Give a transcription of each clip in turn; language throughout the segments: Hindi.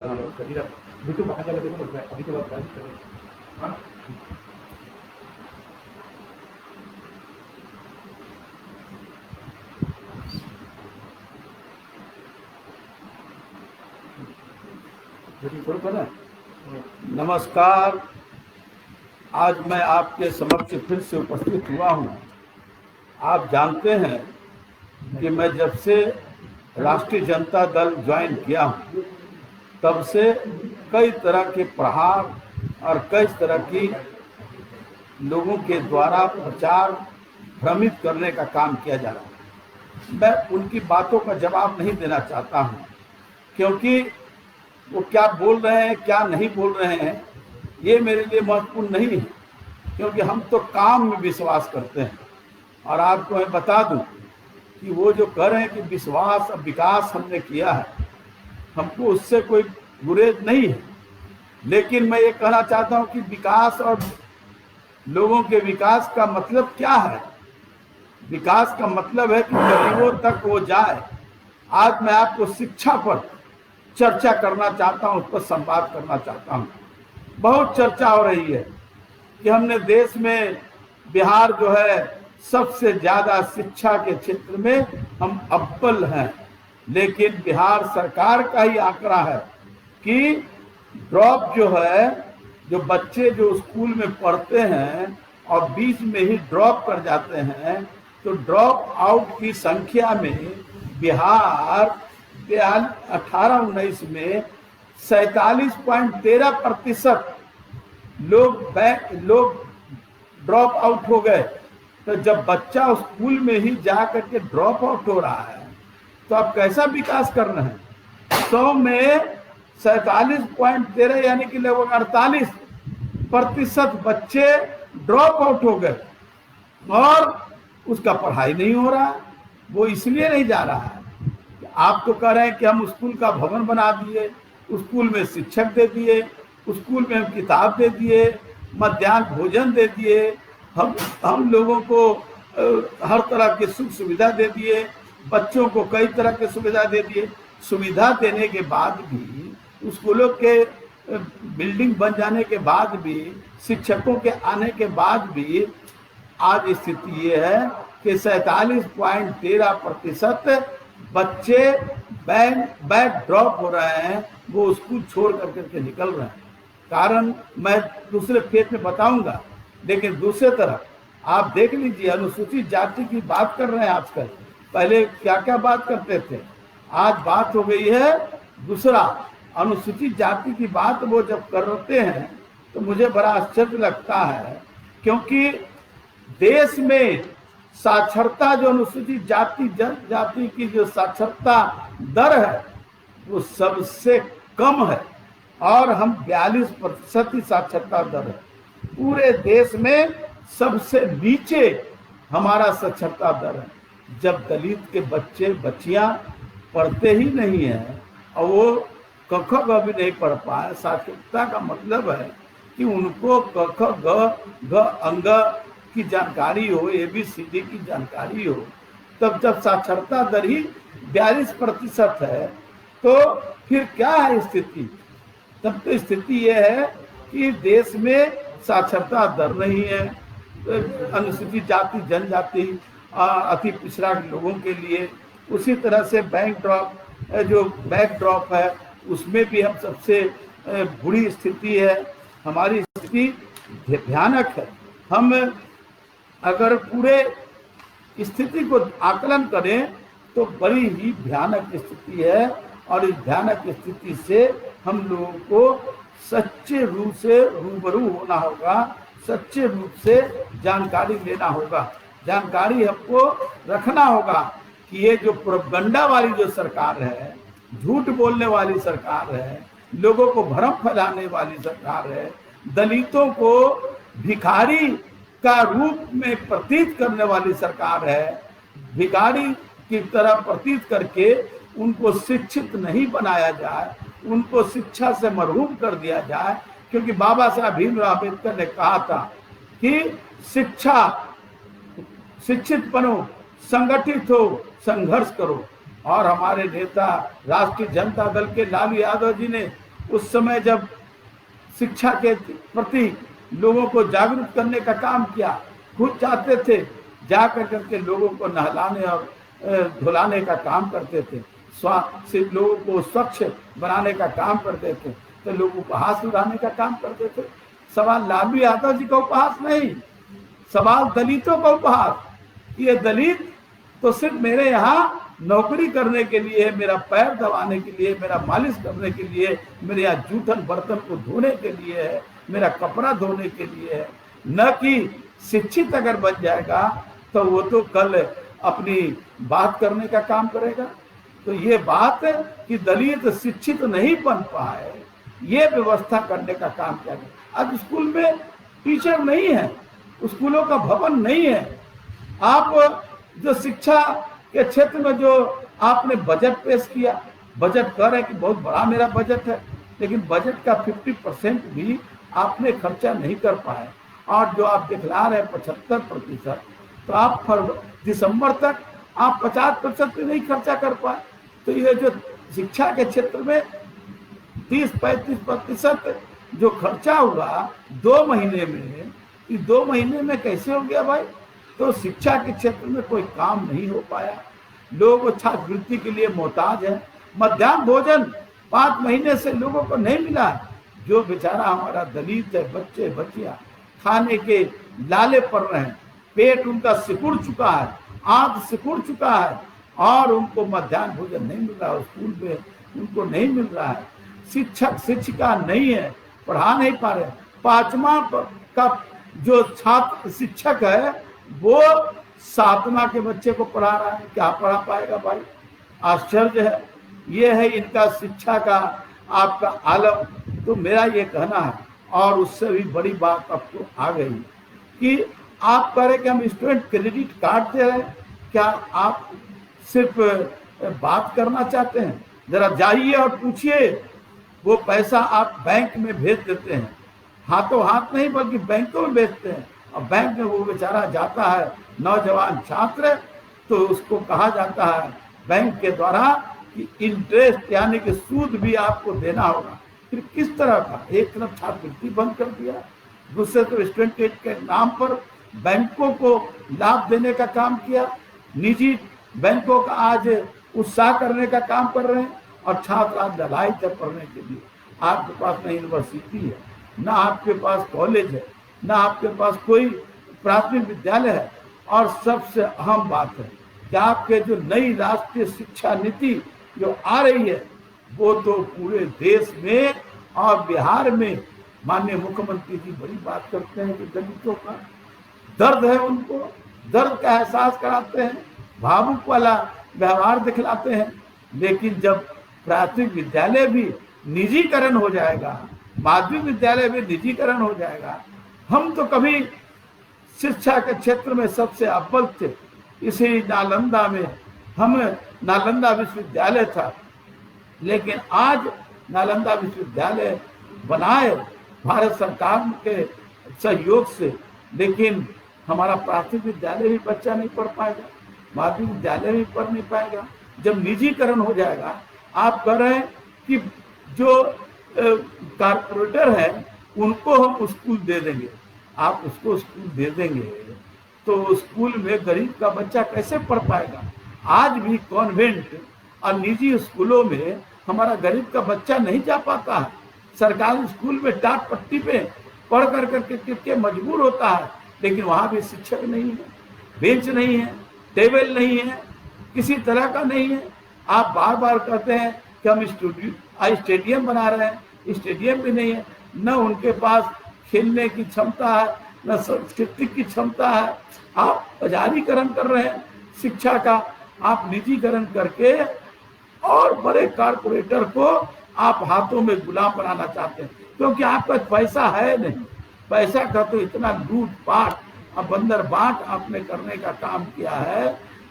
बिट्टू बाहर चला देखो ना अभी के बाद बात करें। हाँ? बिट्टू थोड़ा पता है? नमस्कार। आज मैं आपके समक्ष फिर से उपस्थित हुआ हूँ। आप जानते हैं कि मैं जब से राष्ट्रीय जनता दल ज्वाइन किया हूँ तब से कई तरह के प्रहार और कई तरह की लोगों के द्वारा प्रचार भ्रमित करने का काम किया जा रहा है। मैं उनकी बातों का जवाब नहीं देना चाहता हूँ, क्योंकि वो क्या बोल रहे हैं क्या नहीं बोल रहे हैं ये मेरे लिए महत्वपूर्ण नहीं है, क्योंकि हम तो काम में विश्वास करते हैं। और आपको मैं बता दूं कि वो जो कह रहे हैं कि विश्वास और विकास हमने किया है, हमको उससे कोई गुरेज नहीं है। लेकिन मैं ये कहना चाहता हूं कि विकास और लोगों के विकास का मतलब क्या है। विकास का मतलब है कि गरीबों तक वो जाए। आज मैं आपको शिक्षा पर चर्चा करना चाहता हूं, उस पर संवाद करना चाहता हूं। बहुत चर्चा हो रही है कि हमने देश में बिहार जो है सबसे ज्यादा शिक्षा के क्षेत्र में हम अव्वल हैं, लेकिन बिहार सरकार का ही आंकड़ा है कि ड्रॉप जो है, जो बच्चे जो स्कूल में पढ़ते हैं और बीच में ही ड्रॉप कर जाते हैं, तो ड्रॉप आउट की संख्या में बिहार 18-19 में 47.13% लोग ड्रॉप आउट हो गए। तो जब बच्चा स्कूल में ही जा करके ड्रॉप आउट हो रहा है तो आप कैसा विकास कर रहे हैं। 100 में 47.13 यानी कि लगभग 48% बच्चे ड्रॉप आउट हो गए और उसका पढ़ाई नहीं हो रहा। वो इसलिए नहीं जा रहा है, आप तो कह रहे हैं कि हम स्कूल का भवन बना दिए, स्कूल में शिक्षक दे दिए, स्कूल में हम किताब दे दिए, मध्याह्न भोजन दे दिए, हम लोगों को हर तरह की सुख सुविधा दे दिए, बच्चों को कई तरह की सुविधा दे दिए। सुविधा देने के बाद भी, स्कूलों के बिल्डिंग बन जाने के बाद भी, शिक्षकों के आने के बाद भी आज स्थिति ये है कि 47.13% बच्चे बैक ड्रॉप हो रहे हैं, वो स्कूल छोड़ करके निकल रहे हैं। कारण मैं दूसरे फेज में बताऊंगा, लेकिन दूसरे तरफ आप देख लीजिए, अनुसूचित जाति की बात कर रहे हैं आजकल। पहले क्या क्या बात करते थे, आज बात हो गई है दूसरा। अनुसूचित जाति की बात वो जब करते हैं तो मुझे बड़ा आश्चर्य लगता है, क्योंकि देश में साक्षरता जो अनुसूचित जाति की जो साक्षरता दर है वो सबसे कम है और हम 42% ही साक्षरता दर है। पूरे देश में सबसे नीचे हमारा साक्षरता दर है। जब दलित के बच्चे बच्चियां पढ़ते ही नहीं है और वो क ख ग भी नहीं पढ़ पाए, साक्षरता का मतलब है कि उनको क ख ग अंग की जानकारी हो, ABCD की जानकारी हो। तब जब साक्षरता दर ही 42% है तो फिर क्या है स्थिति। तब तो स्थिति यह है कि देश में साक्षरता दर नहीं है। अनुसूचित जाति जनजाति अति पिछड़ा लोगों के लिए, उसी तरह से बैक ड्रॉप है उसमें भी हम सबसे बुरी स्थिति है। हमारी स्थिति भयानक है। हम अगर पूरे स्थिति को आकलन करें तो बड़ी ही भयानक स्थिति है और इस भयानक स्थिति से हम लोगों को सच्चे रूप से रूबरू होना होगा, सच्चे रूप से जानकारी लेना होगा। जानकारी हमको रखना होगा कि ये जो प्रोपगंडा वाली जो सरकार है, झूठ बोलने वाली सरकार है, लोगों को भ्रम फैलाने वाली सरकार है, दलितों को भिखारी का रूप में प्रतीत करने वाली सरकार है, भिखारी की तरह प्रतीत करके उनको शिक्षित नहीं बनाया जाए, उनको शिक्षा से महरूम कर दिया जाए। क्योंकि बाबा साहब भीमराव अम्बेडकर ने कहा था कि शिक्षित बनो, संगठित हो, संघर्ष करो। और हमारे नेता राष्ट्रीय जनता दल के लालू यादव जी ने उस समय जब शिक्षा के प्रति लोगों को जागरूक करने का काम किया, खुद जाते थे, जा करके लोगों को नहलाने और धुलाने का काम करते थे, लोगों को स्वच्छ बनाने का काम करते थे, तो लोगों को उपहास उड़ाने का काम करते थे। सवाल लालू यादव जी का उपहास नहीं, सवाल दलितों का उपहास। ये दलित तो सिर्फ मेरे यहाँ नौकरी करने के लिए, मेरा पैर दबाने के लिए, मेरा मालिश करने के लिए, मेरे यहाँ जूठन बर्तन को धोने के लिए है, मेरा कपड़ा धोने के लिए है, न कि शिक्षित अगर बन जाएगा तो वो तो कल अपनी बात करने का काम करेगा। तो ये बात है कि दलित शिक्षित नहीं बन पाए, ये व्यवस्था करने का काम किया गया। अब स्कूल में टीचर नहीं है, स्कूलों का भवन नहीं है। आप जो शिक्षा के क्षेत्र में जो आपने बजट पेश किया, बजट कह रहे हैं कि बहुत बड़ा मेरा बजट है, लेकिन बजट का 50% भी आपने खर्चा नहीं कर पाए। और जो आप दिखला रहे हैं 75%, तो आप दिसंबर तक आप 50% भी नहीं खर्चा कर पाए। तो ये जो शिक्षा के क्षेत्र में 30-35% जो खर्चा हुआ 2 महीने में, ये 2 महीने में कैसे हो गया भाई? तो शिक्षा के क्षेत्र में कोई काम नहीं हो पाया। लोग छात्रवृत्ति के लिए मोहताज है। मध्याह्न भोजन 5 महीने से लोगों को नहीं मिला। जो बेचारा हमारा दलित है, बच्चे बच्चियां खाने के लाले पड़ रहे हैं, पेट उनका सिकुड़ चुका है, आंख सिकुड़ चुका है, और उनको मध्याह्न भोजन नहीं मिल रहा, स्कूल में उनको नहीं मिल रहा है। शिक्षक शिक्षिका नहीं है, पढ़ा नहीं पा रहे। 5वां का जो छात्र शिक्षक है वो 7वां के बच्चे को पढ़ा रहा है, क्या पढ़ा पाएगा भाई? आश्चर्य है। ये है इनका शिक्षा का आपका आलम। तो मेरा ये कहना है, और उससे भी बड़ी बात आपको आ गई कि आप कह रहे कि हम स्टूडेंट क्रेडिट कार्ड दे रहे हैं, क्या आप सिर्फ बात करना चाहते हैं? जरा जाइए और पूछिए, वो पैसा आप बैंक में भेज देते हैं, हाथों हाथ नहीं बल्कि बैंकों में भेजते हैं, और बैंक में वो बेचारा जाता है नौजवान छात्र, तो उसको कहा जाता है बैंक के द्वारा कि इंटरेस्ट यानी कि सूद भी आपको देना होगा। फिर किस तरह का? एक तरफ छात्रवृत्ति बंद कर दिया, दूसरे तरफ स्टूडेंट क्रेडिट के नाम पर बैंकों को लाभ देने का काम किया। निजी बैंकों का आज उत्साह करने का काम कर रहे हैं, और छात्र आज लड़ाई थे पढ़ने के लिए। आपके पास न यूनिवर्सिटी है, ना आपके पास कॉलेज है, ना आपके पास कोई प्राथमिक विद्यालय है। और सबसे अहम बात है कि आपके जो नई राष्ट्रीय शिक्षा नीति जो आ रही है, वो तो पूरे देश में और बिहार में माननीय मुख्यमंत्री जी बड़ी बात करते हैं कि दलितों का दर्द है, उनको दर्द का एहसास कराते हैं, भावुक वाला व्यवहार दिखलाते हैं। लेकिन जब प्राथमिक विद्यालय भी निजीकरण हो जाएगा, माध्यमिक विद्यालय भी निजीकरण हो जाएगा। हम तो कभी शिक्षा के क्षेत्र में सबसे अव्वल थे। इसी नालंदा में हम नालंदा विश्वविद्यालय था, लेकिन आज नालंदा विश्वविद्यालय बनाए भारत सरकार के सहयोग से, लेकिन हमारा प्राथमिक विद्यालय भी बच्चा नहीं पढ़ पाएगा, माध्यमिक विद्यालय भी पढ़ नहीं पाएगा। जब निजीकरण हो जाएगा, आप कह रहे हैं कि जो कारपोरेटर है उनको हम स्कूल दे देंगे। आप उसको स्कूल दे देंगे तो स्कूल में गरीब का बच्चा कैसे पढ़ पाएगा? आज भी कॉन्वेंट और निजी स्कूलों में हमारा गरीब का बच्चा नहीं जा पाता है। सरकारी स्कूल में टाट पट्टी पे पढ़ करके मजबूर होता है, लेकिन वहाँ भी शिक्षक नहीं है, बेंच नहीं है, टेबल नहीं है, किसी तरह का नहीं है। आप बार बार कहते हैं कि हम स्टेडियम बना रहे हैं, स्टेडियम भी नहीं है, न उनके पास खेलने की क्षमता है, न सांस्कृतिक की क्षमता है। आप बाजारीकरण कर रहे हैं शिक्षा का, आप निजीकरण करके और बड़े कारपोरेटर को आप हाथों में गुलाम बनाना चाहते हैं, क्योंकि आपका पैसा है नहीं। पैसा का तो इतना लूटपाट और बंदर बाट आपने करने का काम किया है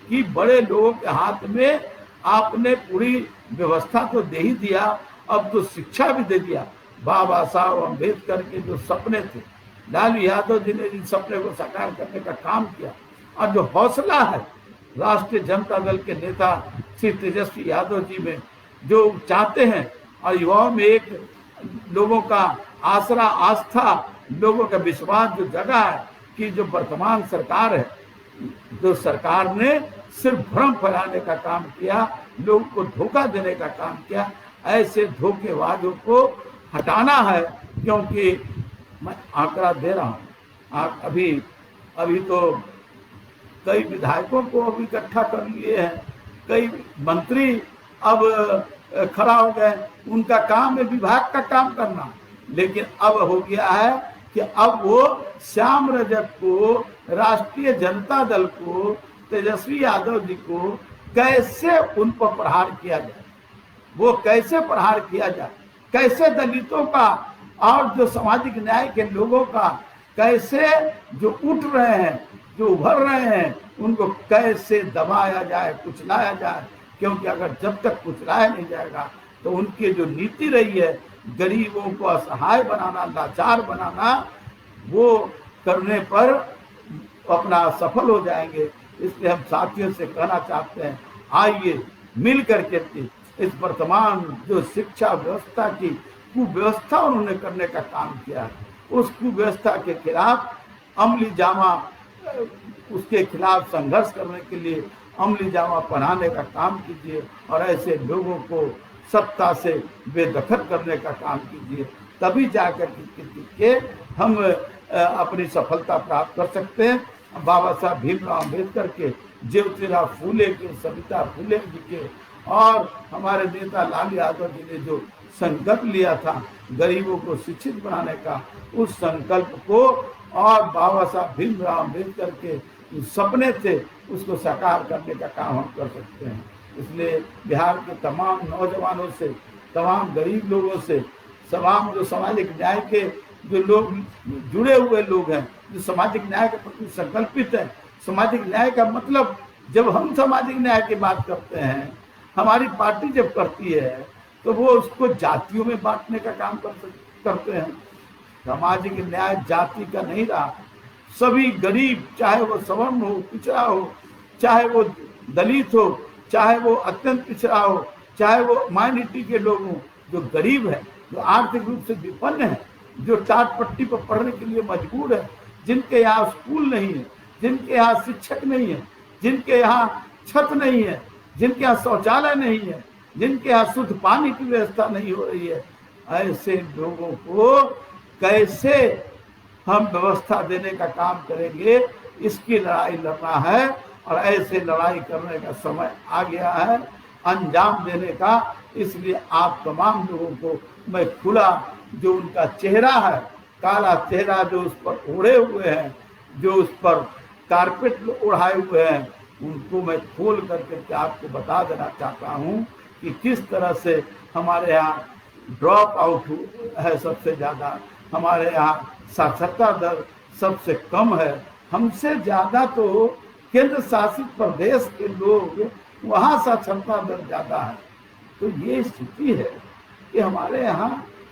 कि बड़े लोगों के हाथ में आपने पूरी व्यवस्था तो दे ही दिया, अब तो शिक्षा भी दे दिया। बाबा साहब अम्बेडकर के जो सपने थे, लालू यादव जी ने इन सपने को साकार करने का काम किया। और जो हौसला है राष्ट्रीय जनता दल के नेता श्री तेजस्वी यादव जी में, जो चाहते हैं और युवाओं में एक लोगों का आसरा, आस्था, लोगों का विश्वास जो जगह है कि जो वर्तमान सरकार है, जो सरकार ने सिर्फ भ्रम फैलाने का काम किया, लोगों को धोखा देने का काम किया, ऐसे धोखेबाजों को हटाना है। क्योंकि मैं आंकड़ा दे रहा हूँ, अभी तो कई विधायकों को अब इकट्ठा कर लिए हैं, कई मंत्री अब खड़ा हो गए, उनका काम है विभाग का काम करना, लेकिन अब हो गया है कि अब वो श्याम रजक को, राष्ट्रीय जनता दल को, तेजस्वी यादव जी को कैसे उन पर प्रहार किया जाए, वो कैसे प्रहार किया जाए, कैसे दलितों का और जो सामाजिक न्याय के लोगों का कैसे जो उठ रहे हैं, जो उभर रहे हैं, उनको कैसे दबाया जाए, कुचलाया जाए। क्योंकि अगर जब तक कुचलाया नहीं जाएगा तो उनकी जो नीति रही है गरीबों को असहाय बनाना, लाचार बनाना, वो करने पर अपना सफल हो जाएंगे। इसलिए हम साथियों से कहना चाहते हैं, आइए मिल करके इस वर्तमान जो शिक्षा व्यवस्था की कुव्यवस्था उन्होंने करने का काम किया है, उस कुव्यवस्था के खिलाफ अमली जामा, उसके खिलाफ संघर्ष करने के लिए अमली जामा पहनाने का काम कीजिए और ऐसे लोगों को सत्ता से बेदखल करने का काम कीजिए। तभी जाकर के हम अपनी सफलता प्राप्त कर सकते हैं। बाबा साहब भीमराव अम्बेडकर के, ज्योतिराव फूले के, सविता फूले जी के और हमारे नेता लाल यादव जी ने जो संकल्प लिया था गरीबों को शिक्षित बनाने का, उस संकल्प को और बाबा साहब भीमराव अम्बेडकर के सपने थे उसको साकार करने का काम हम कर सकते हैं। इसलिए बिहार के तमाम नौजवानों से, तमाम गरीब लोगों से, तमाम जो सामाजिक न्याय के जो लोग जुड़े हुए लोग हैं, जो सामाजिक न्याय के प्रति संकल्पित है, सामाजिक न्याय का मतलब जब हम सामाजिक न्याय की बात करते हैं, हमारी पार्टी जब करती है तो वो उसको जातियों में बांटने का काम करते हैं। सामाजिक न्याय जाति का नहीं रहा, सभी गरीब, चाहे वो सवर्ण हो, पिछड़ा हो, चाहे वो दलित हो, चाहे वो अत्यंत पिछड़ा हो, चाहे वो माइनॉरिटी के लोग हों, जो गरीब है, जो आर्थिक रूप से विपन्न है, जो टाट पट्टी पर पढ़ने के लिए मजबूर है, जिनके यहाँ स्कूल नहीं है, जिनके यहाँ शिक्षक नहीं है, जिनके यहाँ छत नहीं है, जिनके यहाँ शौचालय नहीं है, जिनके यहाँ शुद्ध पानी की व्यवस्था नहीं हो रही है, ऐसे लोगों को कैसे हम व्यवस्था देने का काम करेंगे, इसकी लड़ाई लड़ना है। और ऐसे लड़ाई करने का समय आ गया है, अंजाम देने का। इसलिए आप तमाम लोगों को मैं खुला, जो उनका चेहरा है, काला चेहरा जो उस पर ओढ़े हुए हैं, जो उस पर कारपेट ओढ़ाए हुए हैं, उनको मैं खोल करके आपको बता देना चाहता हूँ कि किस तरह से हमारे यहाँ ड्रॉप आउट है सबसे ज़्यादा, हमारे यहाँ साक्षरता दर सबसे कम है, हमसे ज़्यादा तो केंद्र शासित प्रदेश के लोग, वहाँ साक्षरता दर ज़्यादा है। तो ये स्थिति है कि हमारे यहाँ